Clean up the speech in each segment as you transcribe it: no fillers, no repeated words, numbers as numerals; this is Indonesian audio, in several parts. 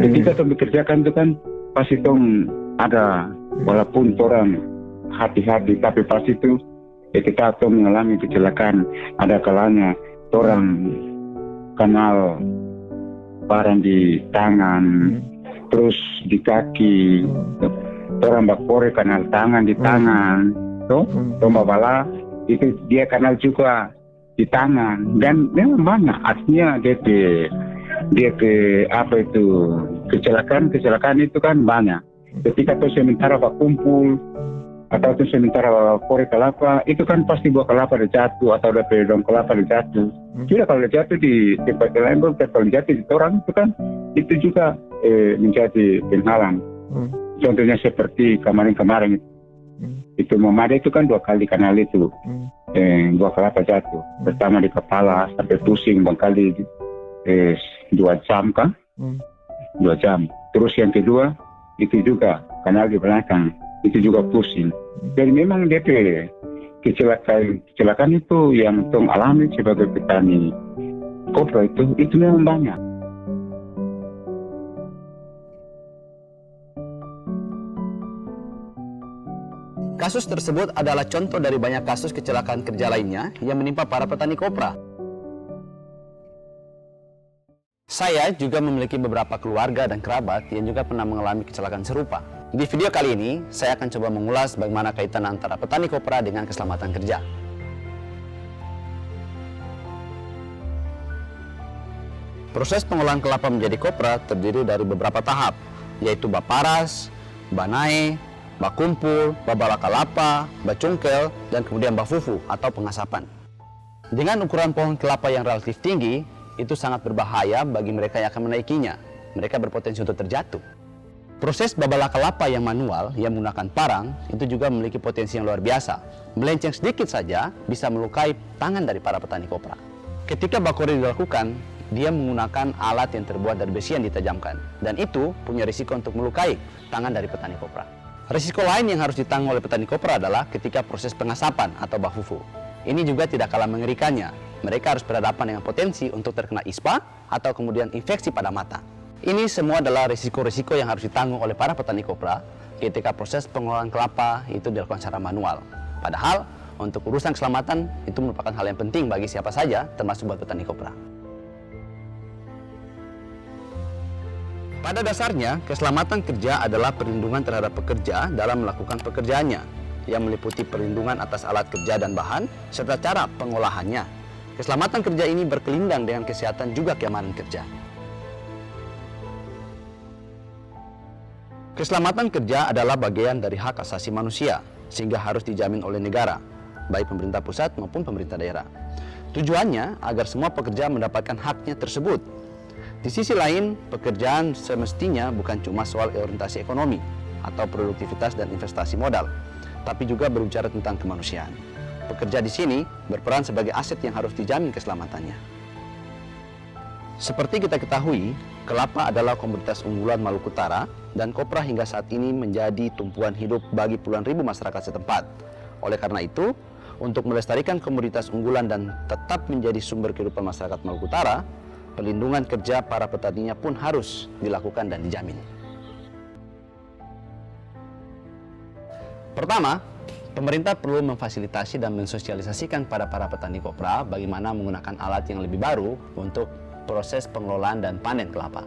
Ketika tong bekerjakan itu kan pasti tong ada, walaupun orang hati-hati, tapi pasti itu ketika tong mengalami kecelakaan, ada kalanya orang kenal barang di tangan, terus di kaki, orang bakpore kenal tangan di tangan, tuh, bala itu dia kenal juga di tangan, dan memang banyak artinya dia ke apa itu kecelakaan itu kan banyak. Ketika tuh sementara kumpul atau tuh sementara kore kelapa itu kan pasti buah kelapa ada jatuh atau ada pedong kelapa ada jatuh. Tidak kalau ada jatuh di tempat lain, kalau jatuh di orang itu kan itu juga menjadi penghalang. Contohnya seperti kemarin itu Mamada itu kan 2 kali kanal itu buah kelapa jatuh. Pertama di kepala sampai pusing bangkali 2 jam kan, 2 jam. Terus yang kedua itu juga kanal di belakang itu juga pusing. Jadi memang DP kecelakaan itu yang tong alami sebagai petani kopra itu memang banyak. Kasus tersebut adalah contoh dari banyak kasus kecelakaan kerja lainnya yang menimpa para petani kopra. Saya juga memiliki beberapa keluarga dan kerabat yang juga pernah mengalami kecelakaan serupa. Di video kali ini, saya akan coba mengulas bagaimana kaitan antara petani kopra dengan keselamatan kerja. Proses pengolahan kelapa menjadi kopra terdiri dari beberapa tahap, yaitu baparas, banae, bakumpul, babala kelapa, bacungkel, dan kemudian bafufu atau pengasapan. Dengan ukuran pohon kelapa yang relatif tinggi, itu sangat berbahaya bagi mereka yang akan menaikinya. Mereka berpotensi untuk terjatuh. Proses babala kelapa yang manual yang menggunakan parang itu juga memiliki potensi yang luar biasa. Melenceng sedikit saja bisa melukai tangan dari para petani kopra. Ketika bakore dilakukan, dia menggunakan alat yang terbuat dari besi yang ditajamkan, dan itu punya risiko untuk melukai tangan dari petani kopra. Risiko lain yang harus ditanggung oleh petani kopra adalah ketika proses pengasapan atau bafufu. Ini juga tidak kalah mengerikannya. Mereka harus berhadapan dengan potensi untuk terkena ispa atau kemudian infeksi pada mata. Ini semua adalah risiko-risiko yang harus ditanggung oleh para petani kopra ketika proses pengolahan kelapa itu dilakukan secara manual. Padahal, untuk urusan keselamatan itu merupakan hal yang penting bagi siapa saja, termasuk buat petani kopra. Pada dasarnya, keselamatan kerja adalah perlindungan terhadap pekerja dalam melakukan pekerjaannya, yang meliputi perlindungan atas alat kerja dan bahan, serta cara pengolahannya. Keselamatan kerja ini berkelindang dengan kesehatan juga keamanan kerja. Keselamatan kerja adalah bagian dari hak asasi manusia, sehingga harus dijamin oleh negara, baik pemerintah pusat maupun pemerintah daerah. Tujuannya agar semua pekerja mendapatkan haknya tersebut. Di sisi lain, pekerjaan semestinya bukan cuma soal orientasi ekonomi atau produktivitas dan investasi modal, tapi juga berbicara tentang kemanusiaan. Pekerja di sini berperan sebagai aset yang harus dijamin keselamatannya. Seperti kita ketahui, kelapa adalah komoditas unggulan Maluku Utara dan kopra hingga saat ini menjadi tumpuan hidup bagi puluhan ribu masyarakat setempat. Oleh karena itu, untuk melestarikan komoditas unggulan dan tetap menjadi sumber kehidupan masyarakat Maluku Utara, perlindungan kerja para petaninya pun harus dilakukan dan dijamin. Pertama, pemerintah perlu memfasilitasi dan mensosialisasikan pada para petani kopra bagaimana menggunakan alat yang lebih baru untuk proses pengelolaan dan panen kelapa.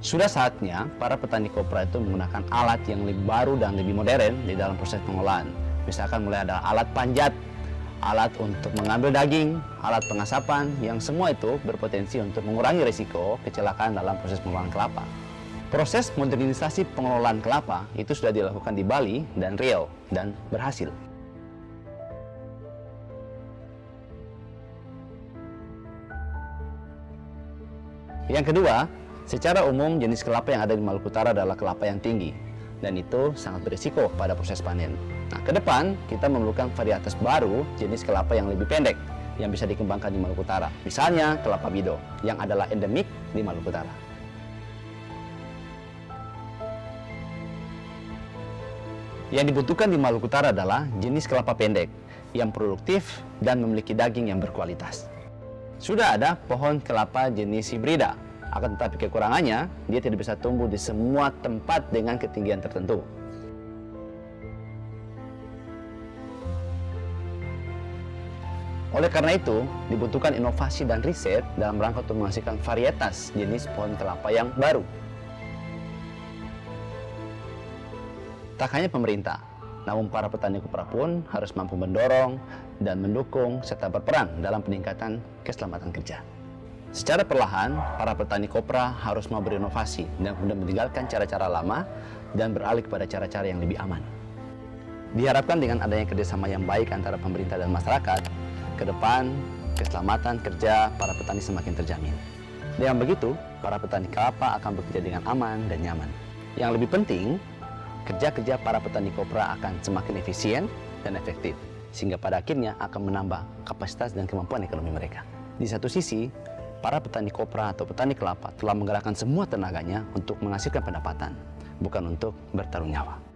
Sudah saatnya para petani kopra itu menggunakan alat yang lebih baru dan lebih modern di dalam proses pengolahan. Misalkan mulai ada alat panjat, alat untuk mengambil daging, alat pengasapan, yang semua itu berpotensi untuk mengurangi risiko kecelakaan dalam proses pengolahan kelapa. Proses modernisasi pengelolaan kelapa itu sudah dilakukan di Bali dan Riau dan berhasil. Yang kedua, secara umum jenis kelapa yang ada di Maluku Utara adalah kelapa yang tinggi, dan itu sangat berisiko pada proses panen. Nah, ke depan kita memerlukan varietas baru jenis kelapa yang lebih pendek yang bisa dikembangkan di Maluku Utara. Misalnya kelapa bido yang adalah endemik di Maluku Utara. Yang dibutuhkan di Maluku Utara adalah jenis kelapa pendek yang produktif dan memiliki daging yang berkualitas. Sudah ada pohon kelapa jenis hibrida Akan tetapi kekurangannya, dia tidak bisa tumbuh di semua tempat dengan ketinggian tertentu. Oleh karena itu, dibutuhkan inovasi dan riset dalam rangka untuk menghasilkan varietas jenis pohon kelapa yang baru. Tak hanya pemerintah, namun para petani kopra pun harus mampu mendorong dan mendukung serta berperan dalam peningkatan keselamatan kerja. Secara perlahan, para petani kopra harus mau berinovasi dan kemudian meninggalkan cara-cara lama dan beralih kepada cara-cara yang lebih aman. Diharapkan dengan adanya kerjasama yang baik antara pemerintah dan masyarakat, ke depan keselamatan kerja para petani semakin terjamin. Dengan begitu, para petani kelapa akan bekerja dengan aman dan nyaman. Yang lebih penting, kerja-kerja para petani kopra akan semakin efisien dan efektif, sehingga pada akhirnya akan menambah kapasitas dan kemampuan ekonomi mereka. Di satu sisi, para petani kopra atau petani kelapa telah menggerakkan semua tenaganya untuk menghasilkan pendapatan, bukan untuk bertaruh nyawa.